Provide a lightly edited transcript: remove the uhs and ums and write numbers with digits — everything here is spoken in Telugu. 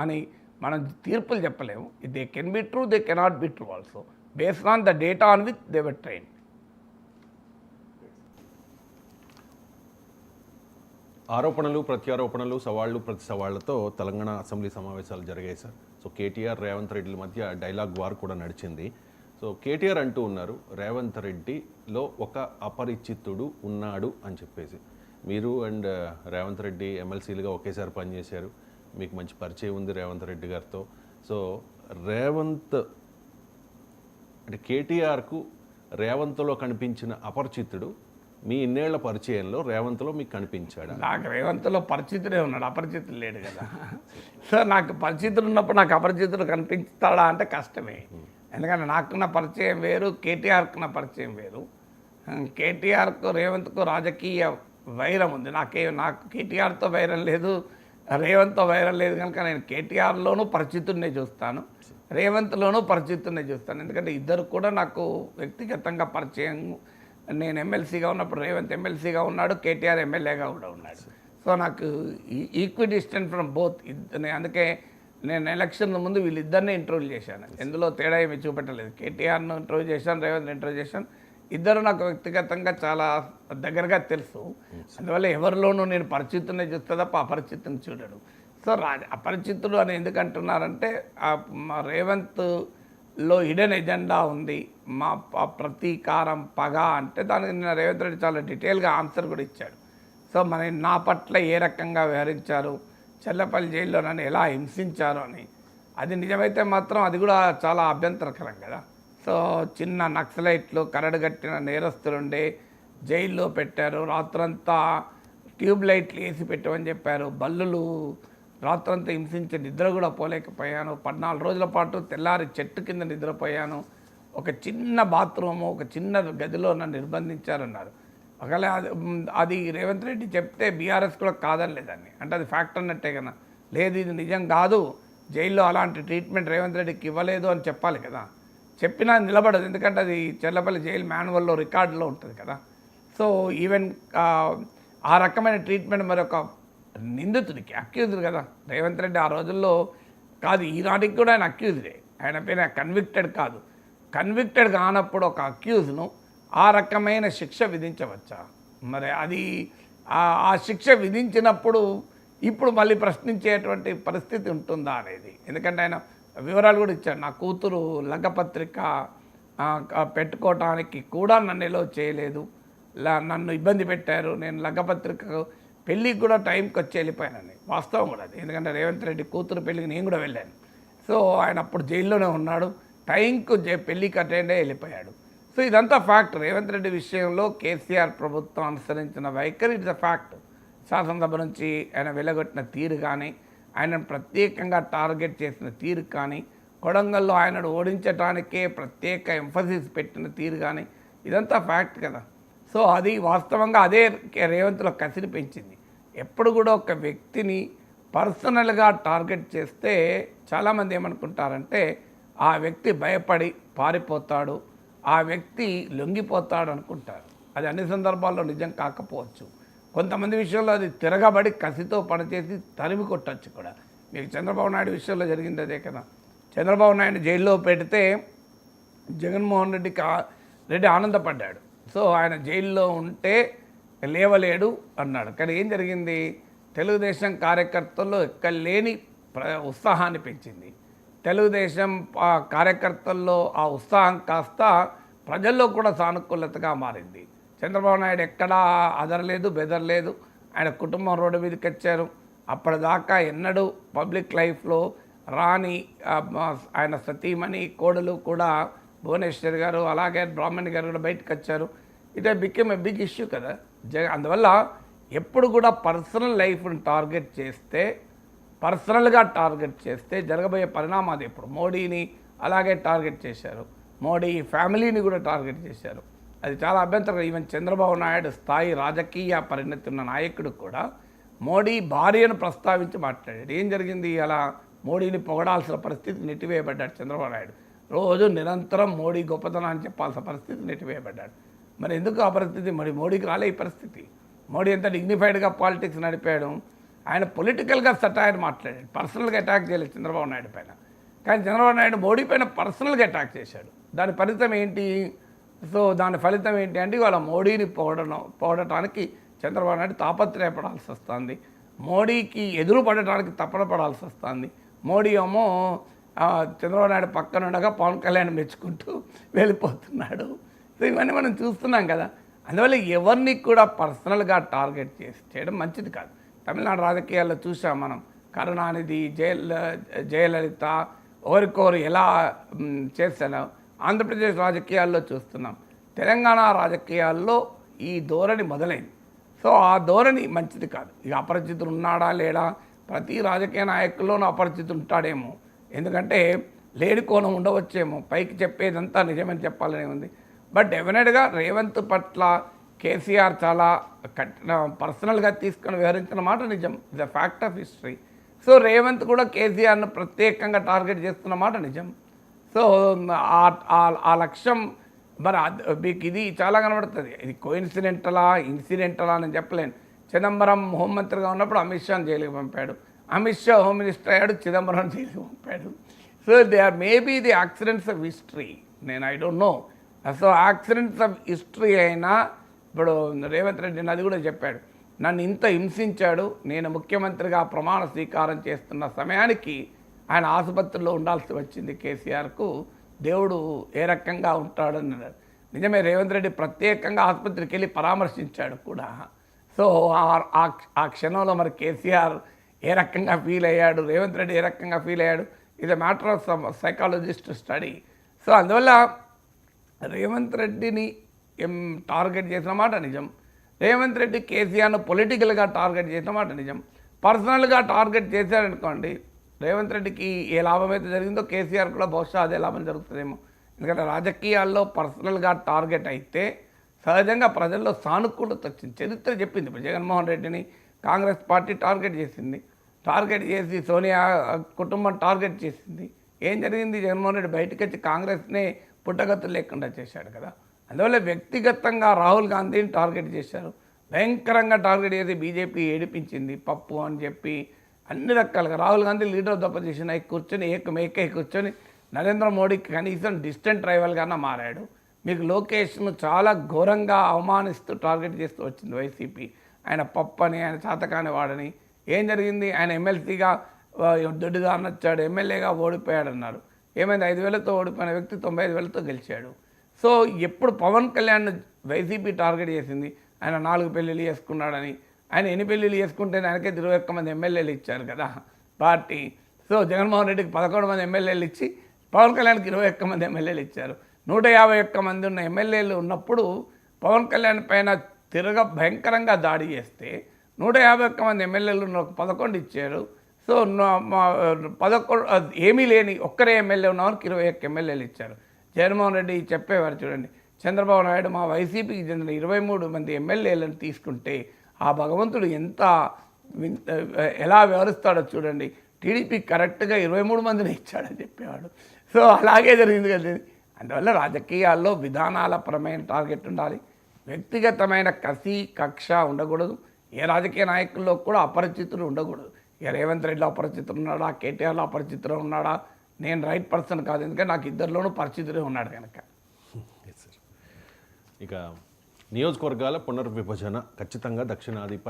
అని మనం తీర్పులు చెప్పలేము. They can be true, they cannot be true also based on the data on which they were train. ఆరోపణలు ప్రత్యారోపణలు సవాళ్లు ప్రతి సవాళ్లతో తెలంగాణ అసెంబ్లీ సమావేశాలు జరిగాయి సార్. సో కేటీఆర్ రేవంత్ రెడ్డిల మధ్య డైలాగ్ వార్ కూడా నడిచింది. సో కేటీఆర్ అంటూ ఉన్నారు రేవంత్ రెడ్డిలో ఒక అపరిచితుడు ఉన్నాడు అని చెప్పేసి. మీరు అండ్ రేవంత్ రెడ్డి ఎమ్మెల్సీలుగా ఒకేసారి పనిచేశారు, మీకు మంచి పరిచయం ఉంది రేవంత్ రెడ్డి గారితో. సో రేవంత్ అంటే కేటీఆర్కు రేవంత్లో కనిపించిన అపరిచితుడు మీ ఇన్నేళ్ల పరిచయంలో రేవంత్లో మీకు కనిపించాడు? నాకు రేవంత్లో పరిచితుడే ఉన్నాడు, అపరిచితుడు లేడు కదా. సో నాకు పరిచితుడు ఉన్నప్పుడు నాకు అపరిచితుడు కనిపిస్తాడా అంటే కష్టమే. ఎందుకంటే నాకున్న పరిచయం వేరు, కేటీఆర్కున్న పరిచయం వేరు. కేటీఆర్కు రేవంత్కు రాజకీయ వైరం ఉంది. నాకు కేటీఆర్తో వైరం లేదు, రేవంత్తో వైరం లేదు కనుక నేను కేటీఆర్లోనూ పరిచితుడినే చూస్తాను, రేవంత్లోనూ పరిచితుడినే చూస్తాను. ఎందుకంటే ఇద్దరు కూడా నాకు వ్యక్తిగతంగా పరిచయం. నేను ఎమ్మెల్సీగా ఉన్నప్పుడు రేవంత్ ఎమ్మెల్సీగా ఉన్నాడు, కేటీఆర్ ఎమ్మెల్యేగా కూడా ఉన్నాడు. సో నాకు ఈక్వి డిస్టెంట్ ఫ్రమ్ బోత్. అందుకే నేను ఎలక్షన్ ముందు వీళ్ళిద్దరిని ఇంటర్వ్యూ చేశాను. ఎందులో తేడా ఏమి చూపెట్టలేదు. కేటీఆర్ను ఇంటర్వ్యూ చేశాను, రేవంత్ ఇంటర్వ్యూ చేశాను. ఇద్దరు నాకు వ్యక్తిగతంగా చాలా దగ్గరగా తెలుసు. అందువల్ల ఎవరిలోనూ నేను పరిచితుడిని చూస్తే తప్ప అపరిచితుని చూడడు. సో అపరిచితుడు అని ఎందుకు అంటున్నారంటే రేవంత్లో హిడెన్ ఎజెండా ఉంది, మా ప్రతీకారం పగ అంటే దానికి నిన్న రేవంత్ రెడ్డి చాలా డీటెయిల్గా ఆన్సర్ కూడా ఇచ్చాడు. సో నా పట్ల ఏ రకంగా వ్యవహరించారు, చెల్లపల్లి జైల్లో నన్ను ఎలా హింసించారు అని. అది నిజమైతే మాత్రం అది కూడా చాలా అభ్యంతరకరం కదా. సో చిన్న నక్సలైట్లు కరడుగట్టిన నేరస్తులుండే జైల్లో పెట్టారు, రాత్రంతా ట్యూబ్ లైట్లు వేసి పెట్టమని చెప్పారు, బల్లులు రాత్రంతా హింసించి నిద్ర కూడా పోలేకపోయాను, 14 రోజుల పాటు తెల్లారి చెట్టు కింద నిద్రపోయాను, ఒక చిన్న బాత్రూము ఒక చిన్న గదిలో నన్ను నిర్బంధించారన్నారు. ఒకవేళ అది రేవంత్ రెడ్డి చెప్తే బీఆర్ఎస్ కూడా కాదనలేదాన్ని, అంటే అది ఫ్యాక్ట్ అన్నట్టే కదా. లేదు ఇది నిజం కాదు, జైల్లో అలాంటి ట్రీట్మెంట్ రేవంత్ రెడ్డికి ఇవ్వలేదు అని చెప్పాలి కదా. చెప్పినా నిలబడదు, ఎందుకంటే అది చెల్లపల్లి జైలు మాన్యువల్లో రికార్డులో ఉంటుంది కదా. సో ఈవెన్ ఆ రకమైన ట్రీట్మెంట్ మరొక నిందితుడికి, అక్యూజ్డ్ కదా రేవంత్ రెడ్డి ఆ రోజుల్లో కాదు, ఈనాటికి కూడా ఆయన అక్యూజ్డే, ఆయన పైన కన్విక్టెడ్ కాదు. కన్విక్టెడ్ కానప్పుడు ఒక అక్యూజ్ను ఆ రకమైన శిక్ష విధించవచ్చా? మరి అది ఆ శిక్ష విధించినప్పుడు ఇప్పుడు మళ్ళీ ప్రశ్నించేటువంటి పరిస్థితి ఉంటుందా అనేది. ఎందుకంటే ఆయన వివరాలు కూడా ఇచ్చాడు. నా కూతురు లగ్గపత్రిక పెట్టుకోవటానికి కూడా నన్ను ఎలో చేయలేదు, నన్ను ఇబ్బంది పెట్టారు, నేను లగ్గపత్రిక పెళ్ళికి కూడా టైంకి వచ్చి వెళ్ళిపోయానని. వాస్తవం కూడా అది, ఎందుకంటే రేవంత్ రెడ్డి కూతురు పెళ్ళికి నేను కూడా వెళ్ళాను. సో ఆయన అప్పుడు జైల్లోనే ఉన్నాడు, టైంకు పెళ్ళికి అటెండ్ అయ్యి వెళ్ళిపోయాడు. సో ఇదంతా ఫ్యాక్ట్. రేవంత్ రెడ్డి విషయంలో కేసీఆర్ ప్రభుత్వం అనుసరించిన వైఖరి ఇట్స్ అ ఫ్యాక్ట్. శాసనసభ నుంచి ఆయన వెలగొట్టిన తీరు కానీ, ఆయనను ప్రత్యేకంగా టార్గెట్ చేసిన తీరు కానీ, కొడంగల్లో ఆయనను ఓడించడానికే ప్రత్యేక ఎంఫసిస్ పెట్టిన తీరు కానీ, ఇదంతా ఫ్యాక్ట్ కదా. సో అది వాస్తవంగా అదే రేవంత్లో కసిని పెంచింది. ఎప్పుడు కూడా ఒక వ్యక్తిని పర్సనల్గా టార్గెట్ చేస్తే చాలామంది ఏమనుకుంటారంటే ఆ వ్యక్తి భయపడి పారిపోతాడు, ఆ వ్యక్తి లొంగిపోతాడు అనుకుంటారు. అది అన్ని సందర్భాల్లో నిజం కాకపోవచ్చు. కొంతమంది విషయంలో అది తిరగబడి కసితో పనిచేసి తరిమి కొట్టచ్చు కూడా. మీకు చంద్రబాబు నాయుడు విషయంలో జరిగింది అదే కదా. చంద్రబాబు నాయుడు జైల్లో పెడితే జగన్మోహన్ రెడ్డి ఆనందపడ్డాడు. సో ఆయన జైల్లో ఉంటే లేవలేడు అన్నాడు. కానీ ఏం జరిగింది? తెలుగుదేశం కార్యకర్తల్లో ఎక్కలేని ఉత్సాహాన్ని పెంచింది. తెలుగుదేశం కార్యకర్తల్లో ఆ ఉత్సాహం కాస్త ప్రజల్లో కూడా సానుకూలతగా మారింది. చంద్రబాబు నాయుడు ఎక్కడా అదరలేదు, బెదరలేదు. ఆయన కుటుంబం రోడ్డు మీదకి వచ్చారు. అప్పటిదాకా ఎన్నడూ పబ్లిక్ లైఫ్లో రాని ఆయన సతీమణి కోడలు కూడా భువనేశ్వర్ గారు అలాగే బ్రాహ్మణి గారు కూడా బయటకు వచ్చారు. ఇదే బికెమ్ ఎ బిగ్ ఇష్యూ కదా. అందువల్ల ఎప్పుడు కూడా పర్సనల్ లైఫ్ని టార్గెట్ చేస్తే, పర్సనల్గా టార్గెట్ చేస్తే జరగబోయే పరిణామాలు ఇప్పుడు మోడీని అలాగే టార్గెట్ చేశారు, మోడీ ఫ్యామిలీని కూడా టార్గెట్ చేశారు. అది చాలా అభ్యంతరం. ఈవెన్ చంద్రబాబు నాయుడు స్థాయి రాజకీయ పరిణతి ఉన్న నాయకుడు కూడా మోడీ భార్యను ప్రస్తావించి మాట్లాడాడు. ఏం జరిగింది? అలా మోడీని పొగడాల్సిన పరిస్థితి నెట్టివేయబడ్డాడు చంద్రబాబు నాయుడు. రోజు నిరంతరం మోడీ గొప్పతనాన్ని చెప్పాల్సిన పరిస్థితి నెట్టివేయబడ్డాడు. మరి ఎందుకు ఆ పరిస్థితి? మరి మోడీకి రాలే ఈ పరిస్థితి. మోడీ ఎంత డిగ్నిఫైడ్గా పాలిటిక్స్ నడిపాడు. ఆయన పొలిటికల్గా సటైర్ మాట్లాడాడు, పర్సనల్గా అటాక్ చేయలేదు చంద్రబాబు నాయుడు పైన. కానీ చంద్రబాబు నాయుడు మోడీ పైన పర్సనల్గా అటాక్ చేశాడు. దాని ఫలితం ఏంటి? సో దాని ఫలితం ఏంటి అంటే ఇవాళ మోడీని పొగడటానికి చంద్రబాబు నాయుడు తాపత్రయపడాల్సి వస్తుంది, మోడీకి ఎదురు పడటానికి తపన పడాల్సి వస్తుంది. మోడీ ఏమో చంద్రబాబు నాయుడు పక్కన ఉండగా పవన్ కళ్యాణ్ మెచ్చుకుంటూ వెళ్ళిపోతున్నాడు. సో ఇవన్నీ మనం చూస్తున్నాం కదా. అందువల్ల ఎవరిని కూడా పర్సనల్గా టార్గెట్ చేయడం మంచిది కాదు. తమిళనాడు రాజకీయాల్లో చూసాం మనం, కరుణానిధి, జయలలిత ఒకరికొకరు ఎలా చేశారో ఆంధ్రప్రదేశ్ రాజకీయాల్లో చూస్తున్నాం. తెలంగాణ రాజకీయాల్లో ఈ ధోరణి మొదలైంది. సో ఆ ధోరణి మంచిది కాదు. ఇక అపరిచితుడు ఉన్నాడా లేడా, ప్రతి రాజకీయ నాయకుల్లోనూ అపరిచితుడు ఉంటాడేమో, ఎందుకంటే లేడి కోణం ఉండవచ్చేమో, పైకి చెప్పేదంతా నిజమని చెప్పాలని ఉంది. బట్ డెఫినెట్గా రేవంత్ పట్ల కేసీఆర్ చాలా పర్సనల్గా తీసుకొని వ్యవహరించిన మాట నిజం, the fact of history. So Revanth కూడా కేసీఆర్ను ప్రత్యేకంగా టార్గెట్ చేస్తున్న మాట నిజం. సో ఆ లక్ష్యం మరి మీకు ఇది చాలా కనబడుతుంది. ఇది కోఇన్సిడెంటలా ఇన్సిడెంటలా అని చెప్పలేను. చిదంబరం హోంమంత్రిగా ఉన్నప్పుడు అమిత్ షాని జైలుకి పంపాడు, అమిత్ షా హోమ్ మినిస్టర్ అయ్యాడు, చిదంబరం జైలుకి పంపాడు. So they are maybe the accidents of history, నేను I don't know. So accidents of history అయినా ఇప్పుడు రేవంత్ రెడ్డి అది కూడా చెప్పాడు, నన్ను ఇంత హింసించాడు, నేను ముఖ్యమంత్రిగా ప్రమాణ స్వీకారం చేస్తున్న సమయానికి ఆయన ఆసుపత్రిలో ఉండాల్సి వచ్చింది. కేసీఆర్కు దేవుడు ఏ రకంగా ఉంటాడని అన్నాడు. నిజమే, రేవంత్ రెడ్డి ప్రత్యేకంగా ఆసుపత్రికి వెళ్ళి పరామర్శించాడు కూడా. సో ఆ క్షణంలో మరి కేసీఆర్ ఏ రకంగా ఫీల్ అయ్యాడు, రేవంత్ రెడ్డి ఏ రకంగా ఫీల్ అయ్యాడు, ఇది matter of psychologist study. So అందువల్ల రేవంత్ రెడ్డిని టార్గెట్ చేసిన మాట నిజం, రేవంత్ రెడ్డి కేసీఆర్ను పొలిటికల్గా టార్గెట్ చేసిన మాట నిజం. పర్సనల్గా టార్గెట్ చేశారనుకోండి, రేవంత్ రెడ్డికి ఏ లాభం అయితే జరిగిందో కేసీఆర్ కూడా బహుశా అదే లాభం జరుగుతుందేమో. ఎందుకంటే రాజకీయాల్లో పర్సనల్గా టార్గెట్ అయితే సహజంగా ప్రజల్లో సానుకూలత వచ్చింది. చరిత్ర చెప్పింది. ఇప్పుడు జగన్మోహన్ రెడ్డిని కాంగ్రెస్ పార్టీ టార్గెట్ చేసింది, టార్గెట్ చేసి సోనియా కుటుంబం టార్గెట్ చేసింది. ఏం జరిగింది? జగన్మోహన్ రెడ్డి బయటకు వచ్చి కాంగ్రెస్నే పుట్టగతులు లేకుండా చేశాడు కదా. అందువల్ల వ్యక్తిగతంగా రాహుల్ గాంధీని టార్గెట్ చేశారు, భయంకరంగా టార్గెట్ చేసి బీజేపీ ఏడిపించింది, పప్పు అని చెప్పి అన్ని రకాలుగా. Rahul Gandhi leader of the opposition అయి కూర్చొని ఏకమేకై కూర్చొని నరేంద్ర మోడీకి కనీసం డిస్టెంట్ రైవల్గానే మారాడు. మీకు లోకేష్ను చాలా ఘోరంగా అవమానిస్తూ టార్గెట్ చేస్తూ వచ్చింది వైసీపీ. ఆయన పప్పు అని, ఆయన చేతకాని వాడని. ఏం జరిగింది? ఆయన ఎమ్మెల్సీగా దొడ్డిగా అనొచ్చాడు, ఎమ్మెల్యేగా ఓడిపోయాడు అన్నారు. ఏమైంది? 5,000తో ఓడిపోయిన వ్యక్తి 95,000తో గెలిచాడు. సో ఎప్పుడు పవన్ కళ్యాణ్ వైసీపీ టార్గెట్ చేసింది, ఆయన 4 పెళ్ళిళ్ళు చేసుకున్నాడని. ఆయన ఎన్ని పెళ్ళిళ్ళు చేసుకుంటే ఆయనకే 21 మంది ఎమ్మెల్యేలు ఇచ్చారు కదా పార్టీ. సో జగన్మోహన్ రెడ్డికి 11 మంది ఎమ్మెల్యేలు ఇచ్చి పవన్ కళ్యాణ్కి 21 మంది ఎమ్మెల్యేలు ఇచ్చారు. 151 మంది ఉన్న ఎమ్మెల్యేలు ఉన్నప్పుడు పవన్ కళ్యాణ్ పైన భయంకరంగా దాడి చేస్తే 151 మంది ఎమ్మెల్యేలు 11 ఇచ్చారు. సో 11 ఏమీ లేని ఒక్కరే ఎమ్మెల్యే ఉన్నవారికి 21 ఎమ్మెల్యేలు ఇచ్చారు. జగన్మోహన్ రెడ్డి చెప్పేవారు చూడండి, చంద్రబాబు నాయుడు మా వైసీపీకి చెందిన 23 మంది ఎమ్మెల్యేలను తీసుకుంటే ఆ భగవంతుడు ఎలా వ్యవహరిస్తాడో చూడండి, టీడీపీ కరెక్ట్గా 23 మందిని ఇచ్చాడని చెప్పేవాడు. సో అలాగే జరిగింది కదా. అందువల్ల రాజకీయాల్లో విధానాల పరమైన టార్గెట్ ఉండాలి, వ్యక్తిగతమైన కసి కక్ష ఉండకూడదు. ఏ రాజకీయ నాయకుల్లో కూడా అపరిచితులు ఉండకూడదు. ఇక రేవంత్ రెడ్డిలో అపరిచితులు ఉన్నాడా, కేటీఆర్లో అపరిచితులు ఉన్నాడా, నేను రైట్ పర్సన్ కాదు, ఎందుకంటే నాకు ఇద్దరిలోనూ పరిచితులే ఉన్నాడు కనుక. ఇక నియోజకవర్గాల పునర్విభజన ఖచ్చితంగా దక్షిణాదిపై